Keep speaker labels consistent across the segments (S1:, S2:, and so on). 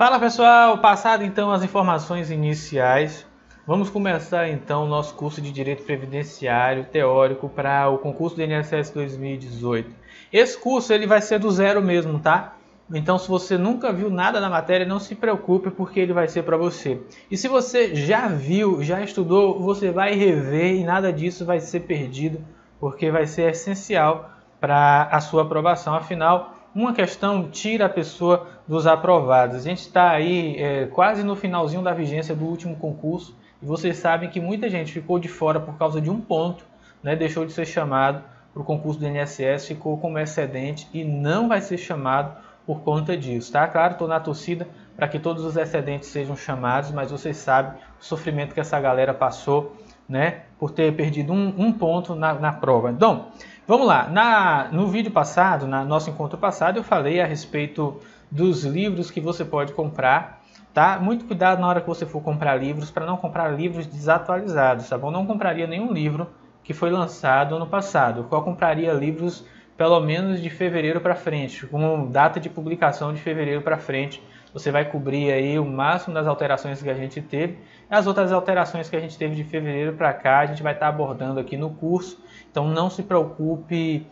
S1: Fala pessoal, passado então as informações iniciais, vamos começar então o nosso curso de Direito Previdenciário Teórico para o concurso do INSS 2018. Esse curso ele vai ser do zero mesmo, tá? Então se você nunca viu nada na matéria, não se preocupe porque ele vai ser para você. E se você já viu, já estudou, você vai rever e nada disso vai ser perdido, porque vai ser essencial para a sua aprovação. Afinal, uma questão tira a pessoa dos aprovados. A gente está aí quase no finalzinho da vigência do último concurso e vocês sabem que muita gente ficou de fora por causa de um ponto, né? Deixou de ser chamado para o concurso do INSS, ficou como excedente e não vai ser chamado por conta disso, tá? Claro, estou na torcida para que todos os excedentes sejam chamados, mas vocês sabem o sofrimento que essa galera passou, né? Por ter perdido um ponto na prova. Então, vamos lá, no vídeo passado, no nosso encontro passado, eu falei a respeito dos livros que você pode comprar, tá? Muito cuidado na hora que você for comprar livros, para não comprar livros desatualizados, tá bom? Não compraria nenhum livro que foi lançado ano passado, eu compraria livros pelo menos de fevereiro para frente, com data de publicação de fevereiro para frente. Você vai cobrir aí o máximo das alterações que a gente teve. As outras alterações que a gente teve de fevereiro para cá, a gente vai estar abordando aqui no curso. Então não se preocupe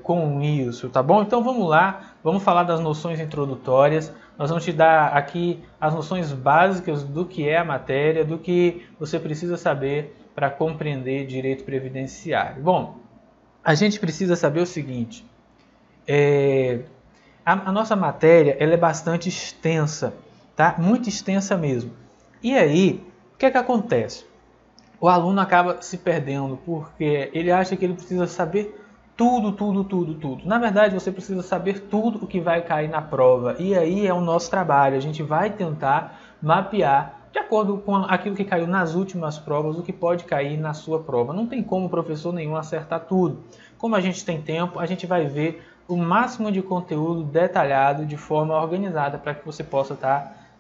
S1: com isso, tá bom? Então vamos lá, vamos falar das noções introdutórias. Nós vamos te dar aqui as noções básicas do que é a matéria, do que você precisa saber para compreender direito previdenciário. Bom, a gente precisa saber o seguinte, a nossa matéria ela é bastante extensa, tá? Muito extensa mesmo. E aí, o que é que acontece? O aluno acaba se perdendo porque ele acha que ele precisa saber tudo. Na verdade, você precisa saber tudo o que vai cair na prova. E aí é o nosso trabalho. A gente vai tentar mapear, de acordo com aquilo que caiu nas últimas provas, o que pode cair na sua prova. Não tem como o professor nenhum acertar tudo. Como a gente tem tempo, a gente vai ver o máximo de conteúdo detalhado de forma organizada para que você possa estar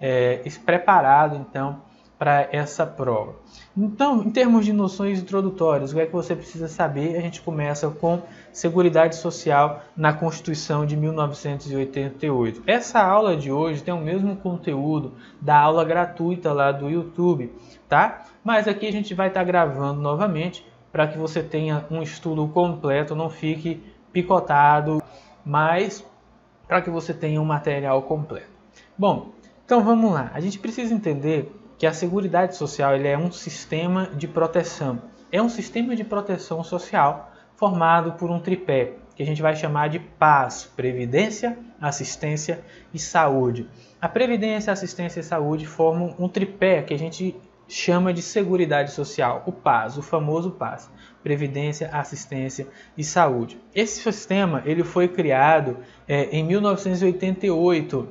S1: preparado então para essa prova. Então, em termos de noções introdutórias, o que é que você precisa saber? A gente começa com Seguridade Social na Constituição de 1988. Essa aula de hoje tem o mesmo conteúdo da aula gratuita lá do YouTube, tá? Mas aqui a gente vai estar gravando novamente para que você tenha um estudo completo, não fique picotado, mas para que você tenha um material completo. Bom, então vamos lá. A gente precisa entender que a Seguridade Social ele é um sistema de proteção. É um sistema de proteção social formado por um tripé, que a gente vai chamar de PAS, Previdência, Assistência e Saúde. A Previdência, Assistência e Saúde formam um tripé que a gente chama de Seguridade Social, o PAS, o famoso PAS, Previdência, Assistência e Saúde. Esse sistema ele foi criado em 1988,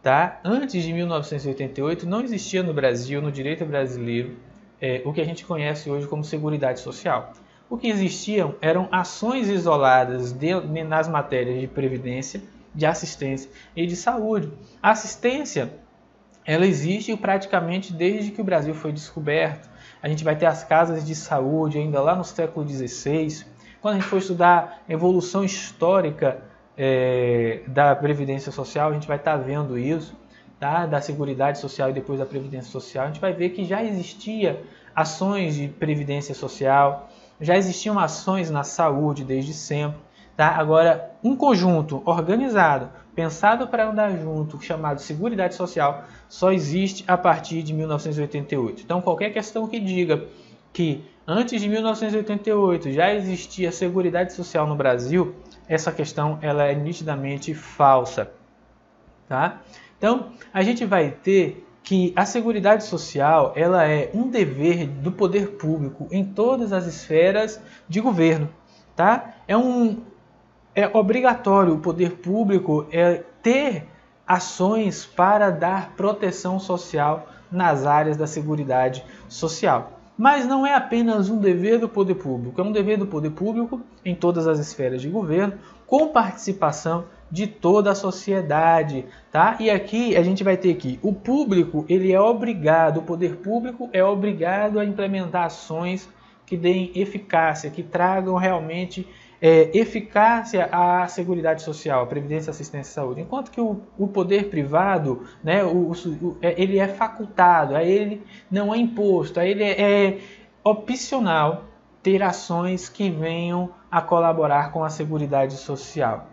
S1: tá? Antes de 1988 não existia no Brasil, no direito brasileiro, o que a gente conhece hoje como Seguridade Social. O que existiam eram ações isoladas nas matérias de previdência, de assistência e de saúde. A assistência ela existe praticamente desde que o Brasil foi descoberto. A gente vai ter as casas de saúde ainda lá no século XVI. Quando a gente for estudar a evolução histórica da Previdência Social, a gente vai estar vendo isso, tá? Da Seguridade Social e depois da Previdência Social. A gente vai ver que já existia ações de Previdência Social, já existiam ações na saúde desde sempre. Tá? Agora, um conjunto organizado, pensado para andar junto, chamado Seguridade Social, só existe a partir de 1988. Então, qualquer questão que diga que antes de 1988 já existia Seguridade Social no Brasil, essa questão ela é nitidamente falsa. Tá? Então, a gente vai ter que a Seguridade Social ela é um dever do poder público em todas as esferas de governo. Tá? É obrigatório o poder público ter ações para dar proteção social nas áreas da Seguridade Social. Mas não é apenas um dever do poder público, é um dever do poder público em todas as esferas de governo, com participação de toda a sociedade, tá? E aqui a gente vai ter que o público, ele é obrigado, o poder público é obrigado a implementar ações que deem eficácia, que tragam realmente eficácia à Seguridade Social, à Previdência, Assistência e Saúde, enquanto que o poder privado, né, ele é facultado, a ele não é imposto, a ele é opcional ter ações que venham a colaborar com a Seguridade Social.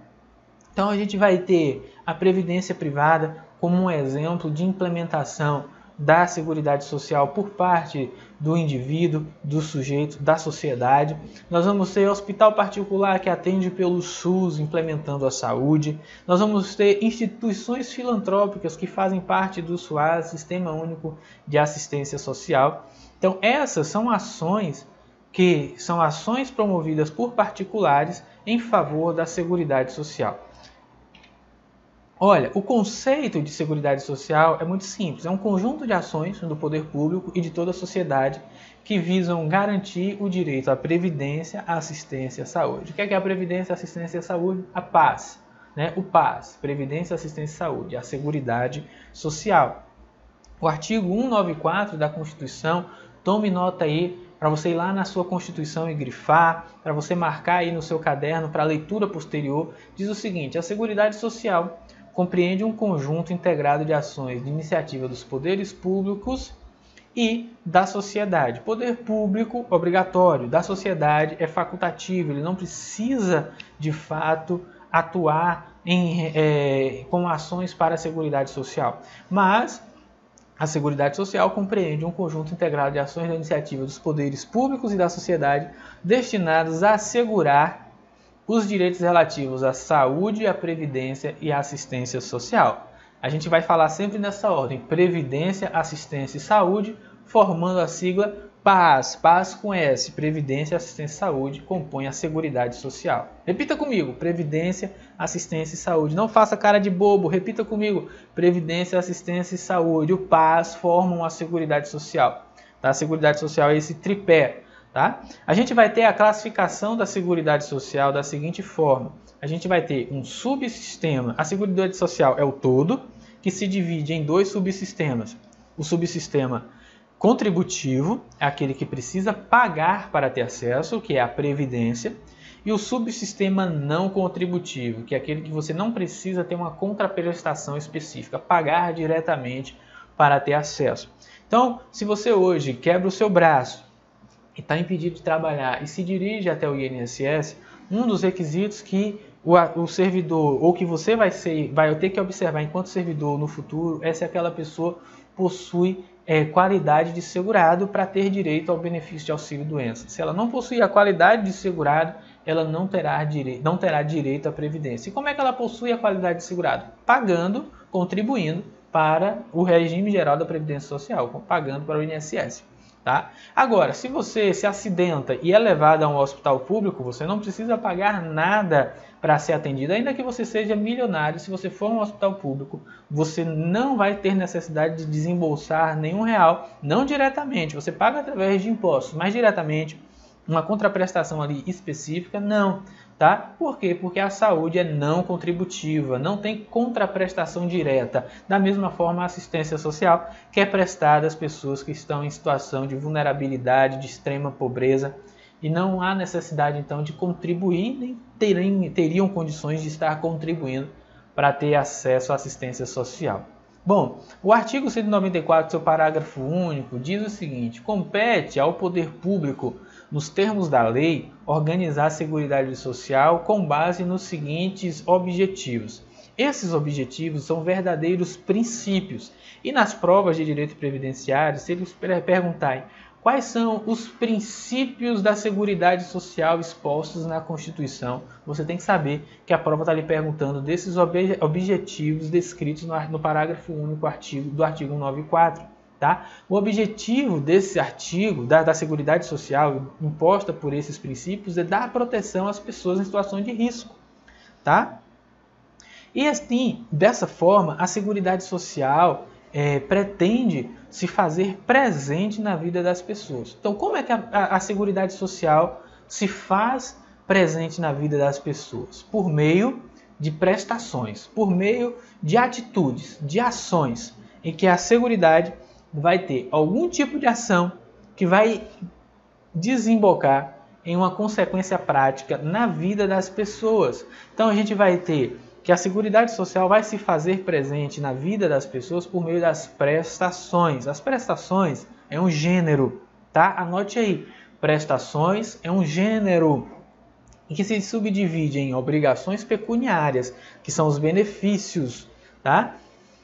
S1: Então a gente vai ter a Previdência Privada como um exemplo de implementação da Seguridade Social por parte do indivíduo, do sujeito, da sociedade. Nós vamos ter hospital particular que atende pelo SUS, implementando a saúde. Nós vamos ter instituições filantrópicas que fazem parte do SUAS, Sistema Único de Assistência Social. Então essas são ações promovidas por particulares em favor da Seguridade Social. Olha, o conceito de Seguridade Social é muito simples. É um conjunto de ações do poder público e de toda a sociedade que visam garantir o direito à previdência, à assistência e à saúde. O que é a previdência, a assistência e a saúde? A PAS, né? O PAS, Previdência, Assistência e Saúde, a Seguridade Social. O artigo 194 da Constituição, tome nota aí para você ir lá na sua Constituição e grifar, para você marcar aí no seu caderno para leitura posterior, diz o seguinte: a Seguridade Social compreende um conjunto integrado de ações de iniciativa dos poderes públicos e da sociedade. Poder público obrigatório, da sociedade é facultativo, ele não precisa de fato atuar com ações para a Seguridade Social. Mas a Seguridade Social compreende um conjunto integrado de ações da iniciativa dos poderes públicos e da sociedade destinadas a assegurar os direitos relativos à saúde, à previdência e à assistência social. A gente vai falar sempre nessa ordem: previdência, assistência e saúde, formando a sigla PAS, PAS com S, Previdência, Assistência e Saúde, compõe a Seguridade Social. Repita comigo: Previdência, Assistência e Saúde. Não faça cara de bobo, repita comigo: Previdência, Assistência e Saúde. O PAS formam a Seguridade Social. Tá? A Seguridade Social é esse tripé. Tá? A gente vai ter a classificação da Seguridade Social da seguinte forma: a gente vai ter um subsistema. A Seguridade Social é o todo, que se divide em dois subsistemas. O subsistema contributivo é aquele que precisa pagar para ter acesso, que é a Previdência, e o subsistema não contributivo, que é aquele que você não precisa ter uma contraprestação específica, pagar diretamente para ter acesso. Então, se você hoje quebra o seu braço e está impedido de trabalhar e se dirige até o INSS, um dos requisitos que o servidor, ou que você vai ter que observar enquanto servidor no futuro, é se aquela pessoa possui qualidade de segurado para ter direito ao benefício de auxílio-doença. Se ela não possuir a qualidade de segurado, ela não terá direito à previdência. E como é que ela possui a qualidade de segurado? Pagando, contribuindo para o regime geral da Previdência Social, pagando para o INSS. Tá? Agora, se você se acidenta e é levado a um hospital público, você não precisa pagar nada para ser atendido, ainda que você seja milionário. Se você for a um hospital público, você não vai ter necessidade de desembolsar nenhum real, não diretamente, você paga através de impostos, mas diretamente, uma contraprestação ali específica, não. Tá? Por quê? Porque a saúde é não contributiva, não tem contraprestação direta. Da mesma forma, a assistência social, que é prestada às pessoas que estão em situação de vulnerabilidade, de extrema pobreza, e não há necessidade, então, de contribuir, nem teriam condições de estar contribuindo para ter acesso à assistência social. Bom, o artigo 194, seu parágrafo único, diz o seguinte: compete ao poder público, nos termos da lei, organizar a Seguridade Social com base nos seguintes objetivos. Esses objetivos são verdadeiros princípios. E nas provas de direito previdenciário, se eles perguntarem quais são os princípios da Seguridade Social expostos na Constituição, você tem que saber que a prova está lhe perguntando desses objetivos descritos no parágrafo único do artigo 194. Tá? O objetivo desse artigo, da Seguridade Social, imposta por esses princípios, é dar proteção às pessoas em situação de risco. Tá? E assim, dessa forma, a Seguridade Social pretende se fazer presente na vida das pessoas. Então, como é que a Seguridade Social se faz presente na vida das pessoas? Por meio de prestações, por meio de atitudes, de ações, em que a Seguridade vai ter algum tipo de ação que vai desembocar em uma consequência prática na vida das pessoas. Então a gente vai ter que a Seguridade Social vai se fazer presente na vida das pessoas por meio das prestações. As prestações é um gênero, tá? Anote aí, prestações é um gênero em que se subdivide em obrigações pecuniárias, que são os benefícios, tá?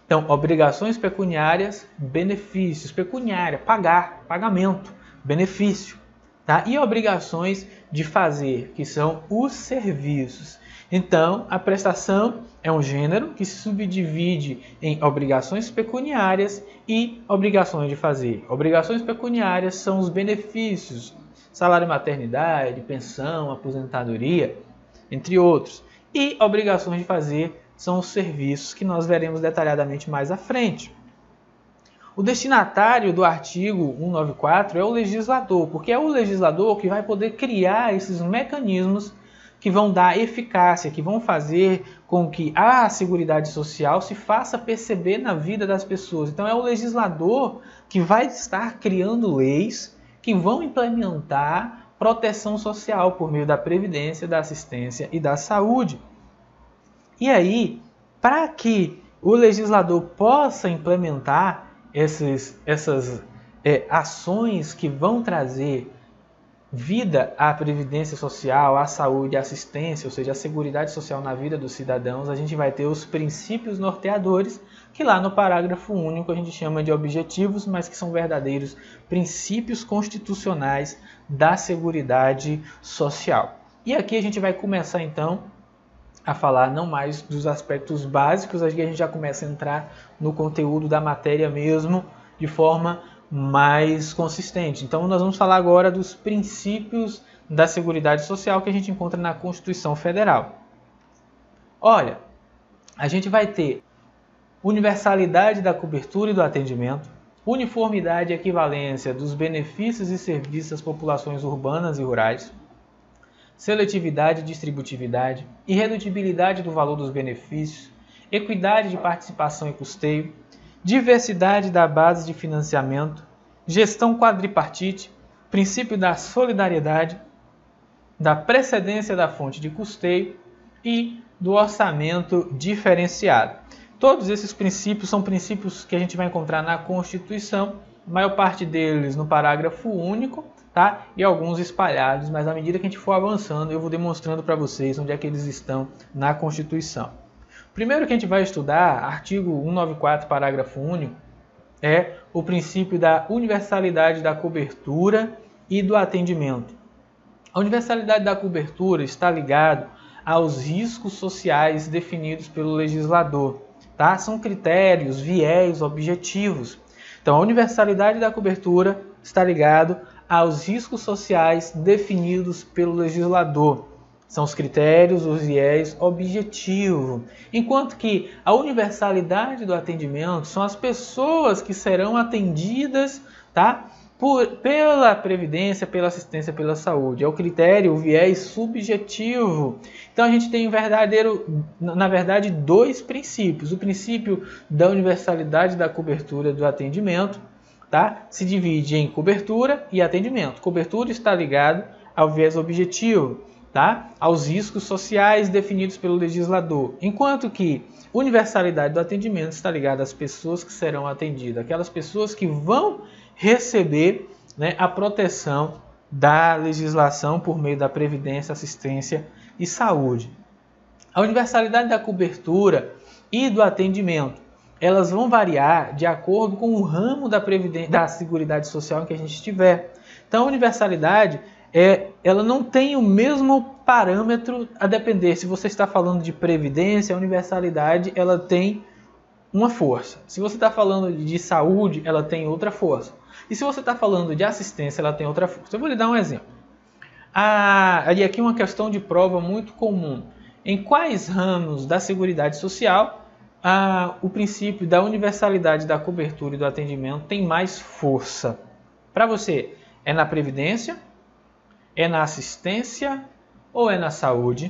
S1: Então, obrigações pecuniárias, benefícios, pecuniária, pagar, pagamento, benefício, tá? E obrigações de fazer, que são os serviços. Então, a prestação é um gênero que se subdivide em obrigações pecuniárias e obrigações de fazer. Obrigações pecuniárias são os benefícios, salário maternidade, pensão, aposentadoria, entre outros. E obrigações de fazer são os serviços que nós veremos detalhadamente mais à frente. O destinatário do artigo 194 é o legislador, porque é o legislador que vai poder criar esses mecanismos que vão dar eficácia, que vão fazer com que a Seguridade Social se faça perceber na vida das pessoas. Então é o legislador que vai estar criando leis que vão implementar proteção social por meio da previdência, da assistência e da saúde. E aí, para que o legislador possa implementar essas ações que vão trazer vida à previdência social, à saúde, à assistência, ou seja, à seguridade social na vida dos cidadãos, a gente vai ter os princípios norteadores, que lá no parágrafo único a gente chama de objetivos, mas que são verdadeiros princípios constitucionais da seguridade social. E aqui a gente vai começar então a falar não mais dos aspectos básicos, aqui a gente já começa a entrar no conteúdo da matéria mesmo, de forma mais consistente. Então nós vamos falar agora dos princípios da Seguridade Social que a gente encontra na Constituição Federal. Olha, a gente vai ter universalidade da cobertura e do atendimento, uniformidade e equivalência dos benefícios e serviços às populações urbanas e rurais, seletividade e distributividade, irredutibilidade do valor dos benefícios, equidade de participação e custeio, diversidade da base de financiamento, gestão quadripartite, princípio da solidariedade, da precedência da fonte de custeio e do orçamento diferenciado. Todos esses princípios são princípios que a gente vai encontrar na Constituição, a maior parte deles no parágrafo único, tá? E alguns espalhados, mas à medida que a gente for avançando, eu vou demonstrando para vocês onde é que eles estão na Constituição. Primeiro que a gente vai estudar, artigo 194, parágrafo único, é o princípio da universalidade da cobertura e do atendimento. A universalidade da cobertura está ligada aos riscos sociais definidos pelo legislador, tá? São critérios, viés, objetivos. Então, a universalidade da cobertura está ligada aos riscos sociais definidos pelo legislador. São os critérios, os viés, objetivo. Enquanto que a universalidade do atendimento são as pessoas que serão atendidas, tá? Pela previdência, pela assistência, pela saúde. É o critério, o viés subjetivo. Então a gente tem na verdade, dois princípios. O princípio da universalidade da cobertura do atendimento, tá? Se divide em cobertura e atendimento. Cobertura está ligado ao viés objetivo, tá? Aos riscos sociais definidos pelo legislador, enquanto que universalidade do atendimento está ligada às pessoas que serão atendidas, aquelas pessoas que vão receber, né, a proteção da legislação por meio da previdência, assistência e saúde. A universalidade da cobertura e do atendimento, elas vão variar de acordo com o ramo da previdência, da Seguridade Social em que a gente estiver. Então, a universalidade ela não tem o mesmo parâmetro a depender. Se você está falando de previdência, a universalidade ela tem uma força. Se você está falando de saúde, ela tem outra força. E se você está falando de assistência, ela tem outra força. Eu vou lhe dar um exemplo. E aqui uma questão de prova muito comum. Em quais ramos da Seguridade Social o princípio da universalidade da cobertura e do atendimento tem mais força? Para você, é na previdência? É na assistência ou é na saúde?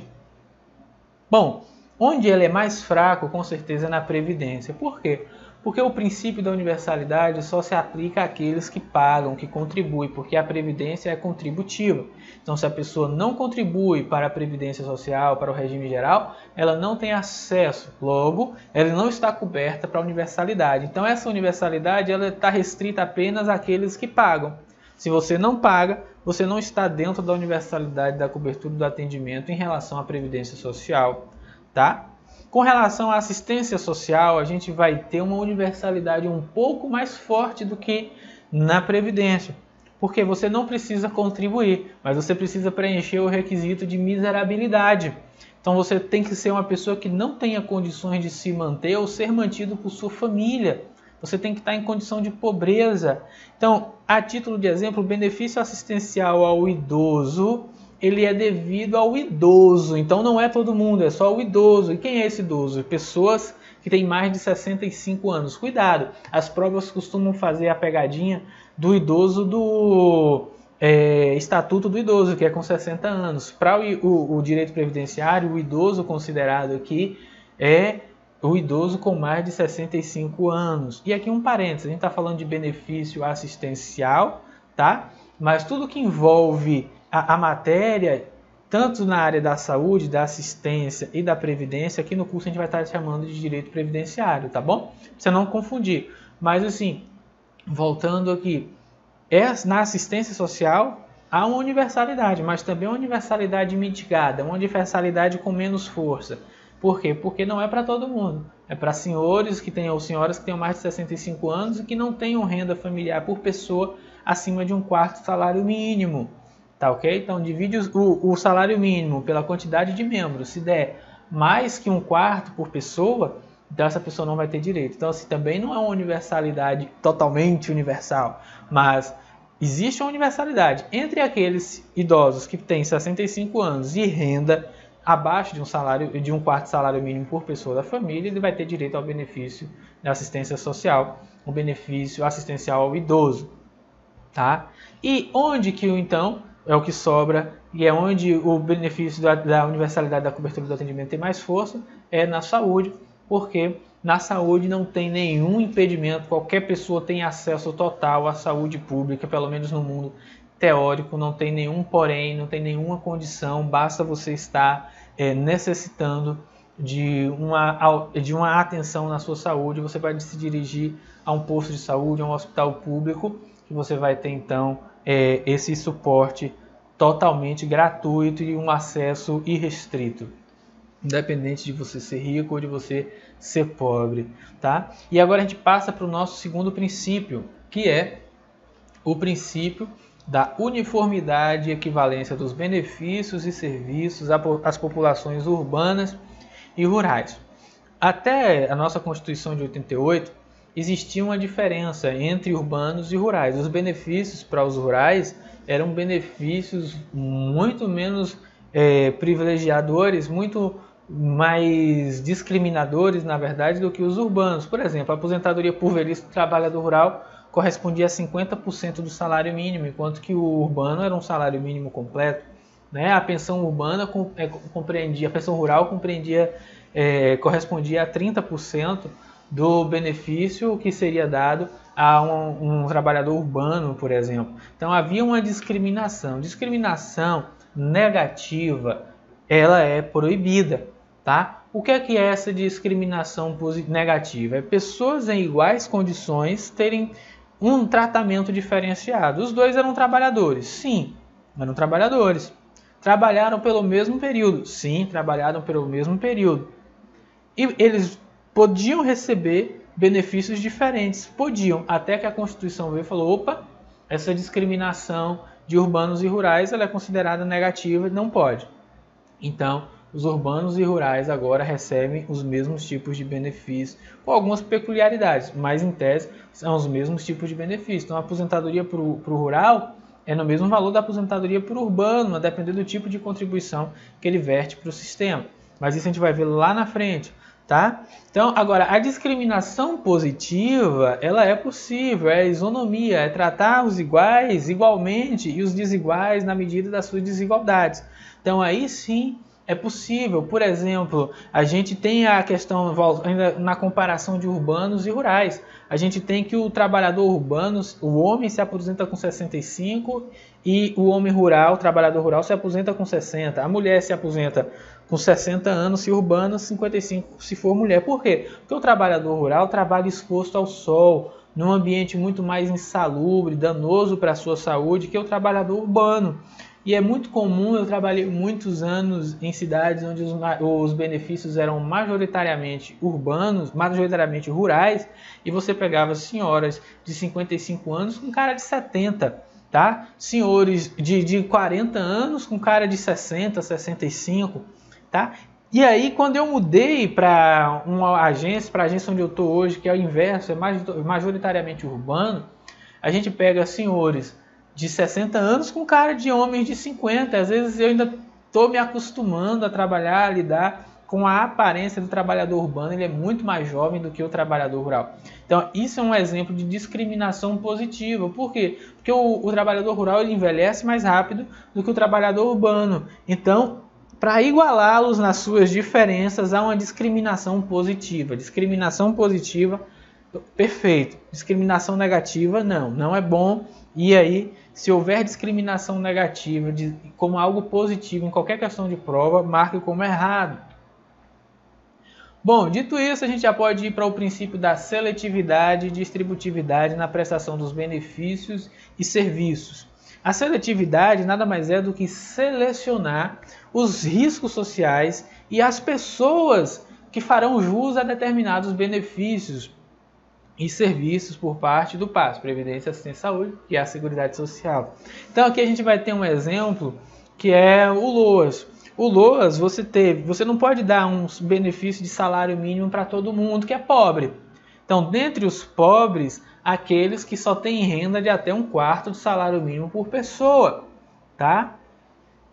S1: Bom, onde ele é mais fraco, com certeza, é na previdência. Por quê? Porque o princípio da universalidade só se aplica àqueles que pagam, que contribuem, porque a Previdência é contributiva. Então, se a pessoa não contribui para a Previdência Social, para o regime geral, ela não tem acesso. Logo, ela não está coberta para a universalidade. Então, essa universalidade ela está restrita apenas àqueles que pagam. Se você não paga, você não está dentro da universalidade da cobertura do atendimento em relação à Previdência Social, tá? Com relação à assistência social, a gente vai ter uma universalidade um pouco mais forte do que na Previdência. Porque você não precisa contribuir, mas você precisa preencher o requisito de miserabilidade. Então você tem que ser uma pessoa que não tenha condições de se manter ou ser mantido por sua família. Você tem que estar em condição de pobreza. Então, a título de exemplo, o benefício assistencial ao idoso, ele é devido ao idoso. Então, não é todo mundo, é só o idoso. E quem é esse idoso? Pessoas que têm mais de 65 anos. Cuidado, as provas costumam fazer a pegadinha do idoso do Estatuto do Idoso, que é com 60 anos. Para o direito previdenciário, o idoso considerado aqui é o idoso com mais de 65 anos. E aqui um parênteses, a gente está falando de benefício assistencial, tá? Mas tudo que envolve a matéria, tanto na área da saúde, da assistência e da previdência, aqui no curso a gente vai estar chamando de direito previdenciário, tá bom? Pra você não confundir. Mas assim, voltando aqui, na assistência social há uma universalidade, mas também uma universalidade mitigada, uma universalidade com menos força. Por quê? Porque não é para todo mundo. É para senhores que tenham ou senhoras que tenham mais de 65 anos e que não tenham renda familiar por pessoa acima de 1/4 salário mínimo. Tá ok? Então divide o salário mínimo pela quantidade de membros. Se der mais que 1/4 por pessoa, então essa pessoa não vai ter direito. Então assim, também não é uma universalidade totalmente universal, mas existe uma universalidade entre aqueles idosos que têm 65 anos e renda abaixo de 1/4 salário mínimo por pessoa da família, ele vai ter direito ao benefício da assistência social, o benefício assistencial ao idoso, tá? E onde que então é o que sobra e é onde o benefício da universalidade da cobertura do atendimento tem mais força, é na saúde, porque na saúde não tem nenhum impedimento, qualquer pessoa tem acesso total à saúde pública, pelo menos no mundo teórico, não tem nenhum porém, não tem nenhuma condição, basta você estar necessitando de uma atenção na sua saúde, você vai se dirigir a um posto de saúde, a um hospital público, que você vai ter então esse suporte totalmente gratuito e um acesso irrestrito, independente de você ser rico ou de você ser pobre, tá? E agora a gente passa para o nosso segundo princípio, que é o princípio da uniformidade e equivalência dos benefícios e serviços às populações urbanas e rurais. Até a nossa Constituição de 88, existia uma diferença entre urbanos e rurais. Os benefícios para os rurais eram benefícios muito menos privilegiadores, muito mais discriminadores, na verdade, do que os urbanos. Por exemplo, a aposentadoria por velhice do trabalhador rural correspondia a 50% do salário mínimo, enquanto que o urbano era um salário mínimo completo, né? A pensão urbana a pensão rural correspondia a 30% do benefício que seria dado a um trabalhador urbano, por exemplo. Então havia uma discriminação. Discriminação negativa, ela é proibida, tá? O que é essa discriminação negativa? É pessoas em iguais condições terem um tratamento diferenciado. Os dois eram trabalhadores? Sim, eram trabalhadores. Trabalharam pelo mesmo período? Sim, trabalharam pelo mesmo período. E eles podiam receber benefícios diferentes? Podiam, até que a Constituição veio e falou, opa, essa discriminação de urbanos e rurais ela é considerada negativa e não pode. Então, os urbanos e rurais agora recebem os mesmos tipos de benefícios, com algumas peculiaridades, mas em tese são os mesmos tipos de benefícios. Então a aposentadoria para o rural é no mesmo valor da aposentadoria para o urbano, a depender do tipo de contribuição que ele verte para o sistema. Mas isso a gente vai ver lá na frente, tá? Então agora a discriminação positiva, ela é possível, é a isonomia, é tratar os iguais igualmente e os desiguais na medida das suas desigualdades. Então aí sim É possível. Por exemplo, a gente tem a questão, ainda na comparação de urbanos e rurais, a gente tem que o trabalhador urbano, o homem se aposenta com 65 e o homem rural, o trabalhador rural, se aposenta com 60. A mulher se aposenta com 60 anos, se urbano, 55 se for mulher. Por quê? Porque o trabalhador rural trabalha exposto ao sol, num ambiente muito mais insalubre, danoso para a sua saúde, que o trabalhador urbano. E é muito comum, eu trabalhei muitos anos em cidades onde os benefícios eram majoritariamente urbanos, majoritariamente rurais, e você pegava senhoras de 55 anos com cara de 70, tá? Senhores de 40 anos com cara de 60, 65, tá? E aí, quando eu mudei para uma agência, para a agência onde eu estou hoje, que é o inverso, é majoritariamente urbano, a gente pega senhores de 60 anos com cara de homens de 50. Às vezes eu ainda estou me acostumando a trabalhar, a lidar com a aparência do trabalhador urbano. Ele é muito mais jovem do que o trabalhador rural. Então isso é um exemplo de discriminação positiva. Por quê? Porque o trabalhador rural ele envelhece mais rápido do que o trabalhador urbano. Então, para igualá-los nas suas diferenças, há uma discriminação positiva. Discriminação positiva, perfeito. Discriminação negativa, não é bom. E aí, se houver discriminação negativa como algo positivo em qualquer questão de prova, marque como errado. Bom, dito isso, a gente já pode ir para o princípio da seletividade e distributividade na prestação dos benefícios e serviços. A seletividade nada mais é do que selecionar os riscos sociais e as pessoas que farão jus a determinados benefícios e serviços por parte do PAS, Previdência, Assistência e Saúde, e a Seguridade Social. Então aqui a gente vai ter um exemplo que é o LOAS. O LOAS, você não pode dar uns benefícios de salário mínimo para todo mundo que é pobre. Então, dentre os pobres, aqueles que só têm renda de até 1/4 do salário mínimo por pessoa, tá?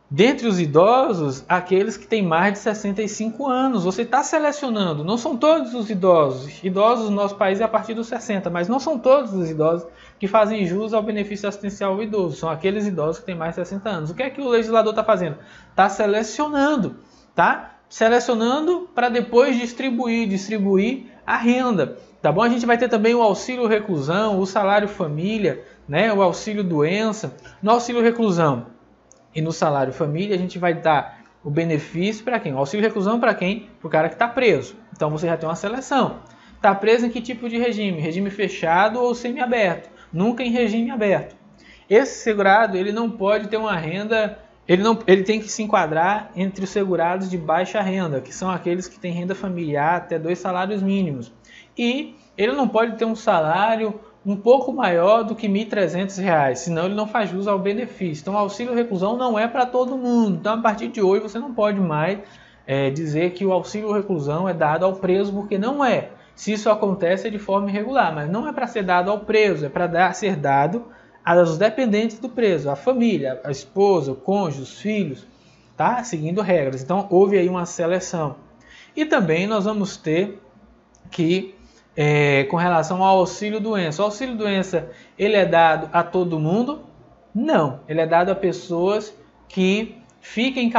S1: Dentre os idosos, aqueles que têm mais de 65 anos. Você está selecionando, não são todos os idosos. Idosos no nosso país é a partir dos 60, mas não são todos os idosos que fazem jus ao benefício assistencial ao idoso. São aqueles idosos que têm mais de 60 anos. O que é que o legislador está fazendo? Está selecionando, tá? Selecionando para depois distribuir a renda. Tá bom? A gente vai ter também o auxílio reclusão, o salário família, né? O auxílio doença. No auxílio reclusão e no salário família, a gente vai dar o benefício para quem? O auxílio reclusão para quem? Para o cara que está preso. Então você já tem uma seleção. Está preso em que tipo de regime? Regime fechado ou semiaberto? Nunca em regime aberto. Esse segurado ele não pode ter uma renda, ele tem que se enquadrar entre os segurados de baixa renda, que são aqueles que têm renda familiar até 2 salários mínimos. E ele não pode ter um salário um pouco maior do que R$ 1.300, senão ele não faz jus ao benefício. Então, o auxílio reclusão não é para todo mundo. Então, a partir de hoje, você não pode mais dizer que o auxílio reclusão é dado ao preso, porque não é. Se isso acontece, é de forma irregular, mas não é para ser dado ao preso, é para ser dado aos dependentes do preso, a família, a esposa, o cônjuge, os filhos, tá? Seguindo regras. Então, houve aí uma seleção. E também nós vamos ter que com relação ao auxílio-doença. O auxílio-doença, ele é dado a todo mundo? Não. Ele é dado a pessoas que fiquem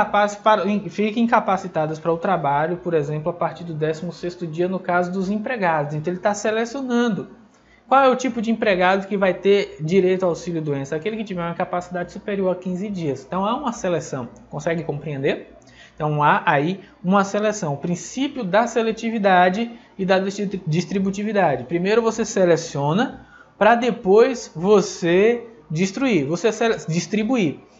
S1: incapacitadas para o trabalho, por exemplo, a partir do 16º dia, no caso dos empregados. Então, ele está selecionando. Qual é o tipo de empregado que vai ter direito ao auxílio-doença? Aquele que tiver uma capacidade superior a 15 dias. Então, há uma seleção. Consegue compreender? Então, há aí uma seleção. O princípio da seletividade e da distributividade. Primeiro você seleciona para depois você distribuir.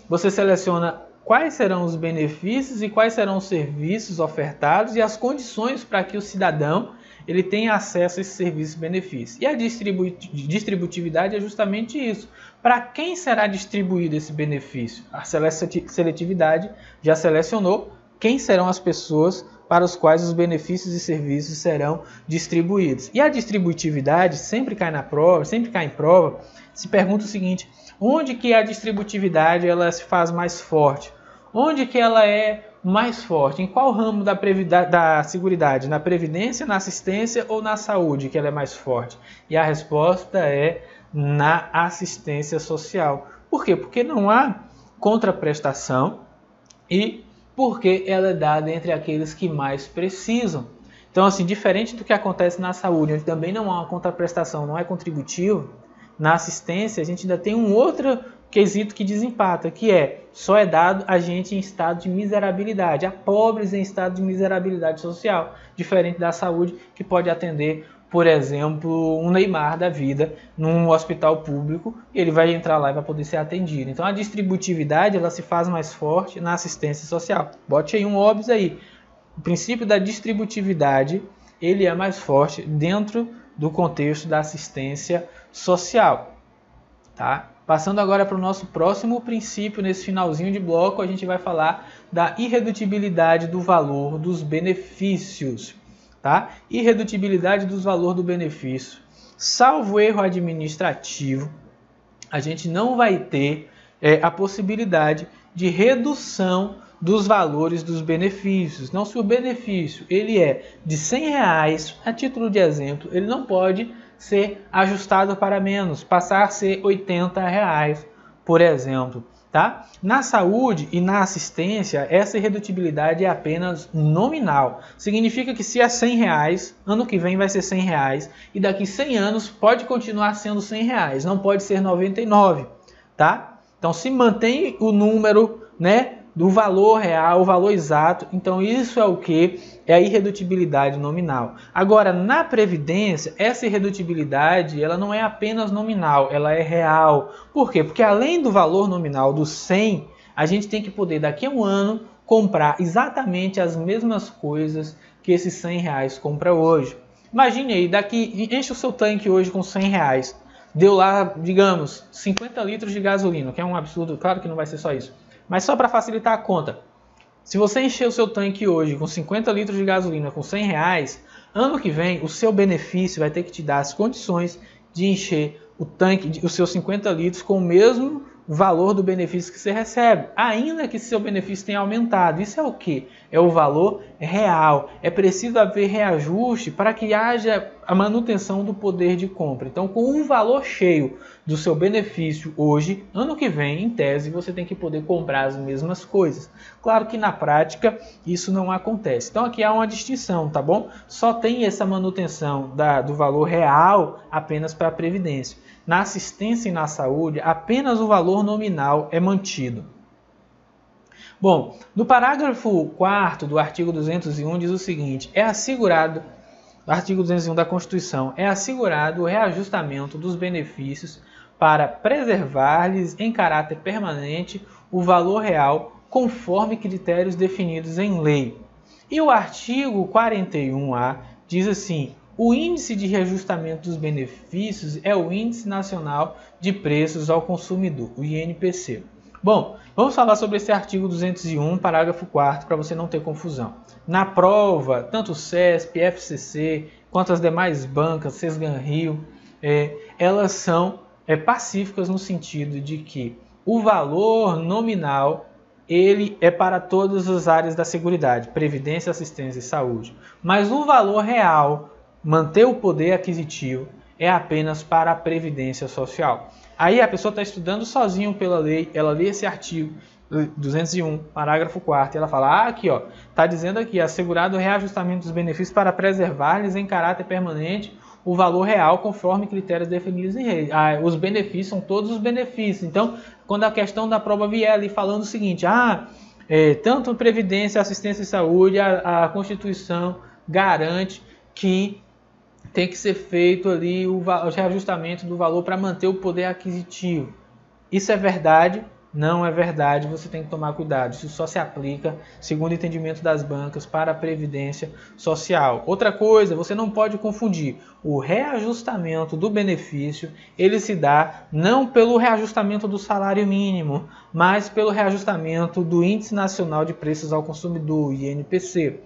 S1: Você seleciona quais serão os benefícios e quais serão os serviços ofertados e as condições para que o cidadão ele tenha acesso a esses serviços e benefícios. E a distributividade é justamente isso. Para quem será distribuído esse benefício? A seletividade já selecionou quem serão as pessoas para os quais os benefícios e serviços serão distribuídos. E a distributividade sempre cai em prova, se pergunta o seguinte: onde que a distributividade ela se faz mais forte? Onde que ela é mais forte? Em qual ramo da Seguridade? Na Previdência, na Assistência ou na Saúde que ela é mais forte? E a resposta é na assistência social. Por quê? Porque não há contraprestação e porque ela é dada entre aqueles que mais precisam. Então, assim, diferente do que acontece na saúde, onde também não há uma contraprestação, não é contributivo, na assistência a gente ainda tem um outro quesito que desempata, que só é dado a gente em estado de miserabilidade, a pobres em estado de miserabilidade social, diferente da saúde, que pode atender, por exemplo, um Neymar da vida num hospital público, e ele vai entrar lá e vai poder ser atendido. Então a distributividade ela se faz mais forte na assistência social. Bote aí um óbvio aí. O princípio da distributividade ele é mais forte dentro do contexto da assistência social. Tá? Passando agora para o nosso próximo princípio, nesse finalzinho de bloco, a gente vai falar da irredutibilidade do valor dos benefícios. Tá? Irredutibilidade do valor do benefício. Salvo erro administrativo, a gente não vai ter a possibilidade de redução dos valores dos benefícios. Então, se o benefício ele é de R$100, a título de exemplo, ele não pode ser ajustado para menos, passar a ser R$80, por exemplo. Tá? Na saúde e na assistência, essa irredutibilidade é apenas nominal. Significa que se é R$100, ano que vem vai ser R$100 e daqui 100 anos pode continuar sendo R$100, não pode ser 99, tá? Então se mantém o número, né, do valor real, o valor exato. Então isso é o que? É a irredutibilidade nominal. Agora, na Previdência, essa irredutibilidade ela não é apenas nominal, ela é real. Por quê? Porque além do valor nominal dos 100, a gente tem que poder daqui a um ano comprar exatamente as mesmas coisas que esses R$100 compra hoje. Imagine aí, daqui, enche o seu tanque hoje com R$100. Deu lá, digamos, 50 litros de gasolina, que é um absurdo, claro que não vai ser só isso. Mas só para facilitar a conta, se você encher o seu tanque hoje com 50 litros de gasolina com R$100, ano que vem o seu benefício vai ter que te dar as condições de encher o tanque, os seus 50 litros com o mesmo valor do benefício que você recebe, ainda que seu benefício tenha aumentado. Isso é o que? É o valor real. É preciso haver reajuste para que haja a manutenção do poder de compra. Então, com um valor cheio do seu benefício hoje, ano que vem, em tese, você tem que poder comprar as mesmas coisas. Claro que na prática isso não acontece. Então, aqui há uma distinção, tá bom? Só tem essa manutenção do valor real apenas para a Previdência. Na assistência e na saúde, apenas o valor nominal é mantido. Bom, no parágrafo 4º do artigo 201 diz o seguinte: é assegurado, artigo 201 da Constituição, é assegurado o reajustamento dos benefícios para preservar-lhes em caráter permanente o valor real conforme critérios definidos em lei. E o artigo 41A diz assim: o índice de reajustamento dos benefícios é o Índice Nacional de Preços ao Consumidor, o INPC. Bom, vamos falar sobre esse artigo 201, parágrafo 4º, para você não ter confusão. Na prova, tanto o CESP, FCC, quanto as demais bancas, Sesgan Rio, elas são pacíficas no sentido de que o valor nominal ele é para todas as áreas da Seguridade, Previdência, Assistência e Saúde. Mas o valor real, manter o poder aquisitivo, é apenas para a Previdência Social. Aí a pessoa está estudando sozinho pela lei, ela lê esse artigo 201, parágrafo 4º, e ela fala, aqui ó, está dizendo aqui, assegurado o reajustamento dos benefícios para preservar-lhes em caráter permanente o valor real conforme critérios definidos em lei. Os benefícios são todos os benefícios. Então, quando a questão da prova vier ali falando o seguinte, tanto Previdência, Assistência e Saúde, a Constituição garante que tem que ser feito ali o reajustamento do valor para manter o poder aquisitivo. Isso é verdade? Não é verdade, você tem que tomar cuidado. Isso só se aplica, segundo o entendimento das bancas, para a Previdência Social. Outra coisa, você não pode confundir. O reajustamento do benefício, ele se dá não pelo reajustamento do salário mínimo, mas pelo reajustamento do Índice Nacional de Preços ao Consumidor, INPC.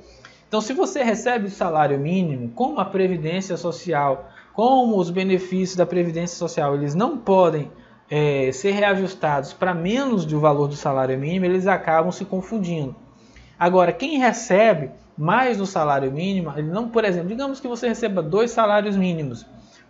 S1: Então, se você recebe o salário mínimo, como a Previdência Social, como os benefícios da Previdência Social, eles não podem ser reajustados para menos do valor do salário mínimo, eles acabam se confundindo. Agora, quem recebe mais do salário mínimo, ele não, por exemplo, digamos que você receba 2 salários mínimos.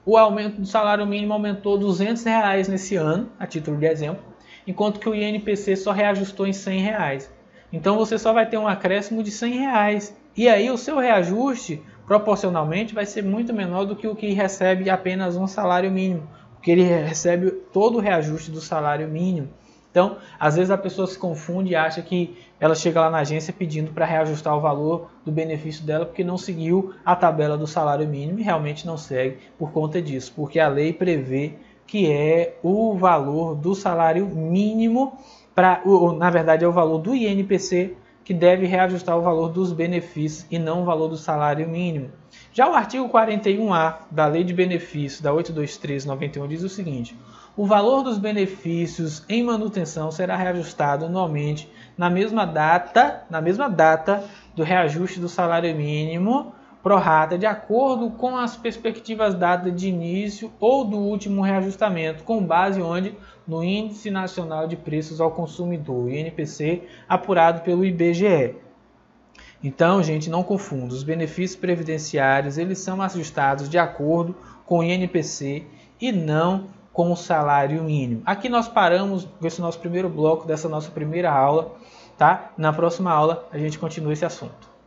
S1: O aumento do salário mínimo aumentou R$200 nesse ano, a título de exemplo, enquanto que o INPC só reajustou em R$100. Então você só vai ter um acréscimo de R$100. E aí o seu reajuste, proporcionalmente, vai ser muito menor do que o que recebe apenas um salário mínimo, porque ele recebe todo o reajuste do salário mínimo. Então, às vezes a pessoa se confunde e acha que ela chega lá na agência pedindo para reajustar o valor do benefício dela porque não seguiu a tabela do salário mínimo, e realmente não segue por conta disso, porque a lei prevê que é o valor do salário mínimo, na verdade é o valor do INPC que deve reajustar o valor dos benefícios e não o valor do salário mínimo. Já o artigo 41A da Lei de Benefícios da 823/91 diz o seguinte: o valor dos benefícios em manutenção será reajustado anualmente na mesma data do reajuste do salário mínimo pro rata, de acordo com as perspectivas dadas de início ou do último reajustamento, com base onde? No Índice Nacional de Preços ao Consumidor, INPC, apurado pelo IBGE. Então, gente, não confunda. Os benefícios previdenciários, eles são ajustados de acordo com o INPC e não com o salário mínimo. Aqui nós paramos com esse nosso primeiro bloco dessa nossa primeira aula, tá? Na próxima aula a gente continua esse assunto.